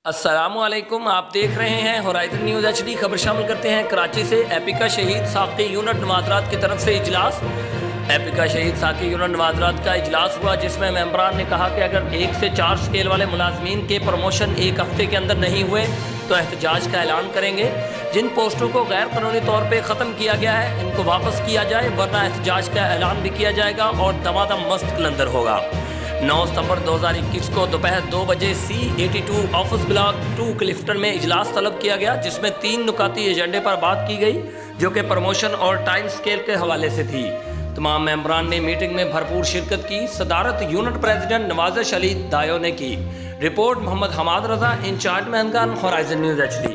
अस्सलामुअलैकुम, आप देख रहे हैं होराइजन न्यूज़ HD। खबर शामिल करते हैं कराची से। एपिका शहीद साकी यूनिट नवाजरात की तरफ से इजलास। एपिका शहीद साकी यूनिट नवाजरात का इजलास हुआ, जिसमें मेंबरान ने कहा कि अगर 1 से 4 स्केल वाले मुलाजमीन के प्रमोशन 1 हफ्ते के अंदर नहीं हुए तो एहतजाज का ऐलान करेंगे। जिन पोस्टों को गैर कानूनी तौर पर ख़त्म किया गया है इनको वापस किया जाए, वरना एहतजाज का ऐलान भी किया जाएगा और दमादम मस्त कलंदर होगा। 9 सितंबर 2021 को दोपहर 2 बजे C82 ऑफिस ब्लॉक 2 क्लिफ्टन में इजलास तलब किया गया, जिसमें 3 नुकाती एजेंडे पर बात की गई जो कि प्रमोशन और टाइम स्केल के हवाले से थी। तमाम मेंबरान ने मीटिंग में भरपूर शिरकत की। सदारत यूनिट प्रेसिडेंट नवाजिश अली दायो ने की। रिपोर्ट मोहम्मद हमाद रजा, इंचार्ज महंगान, होराइजन न्यूज़ HD।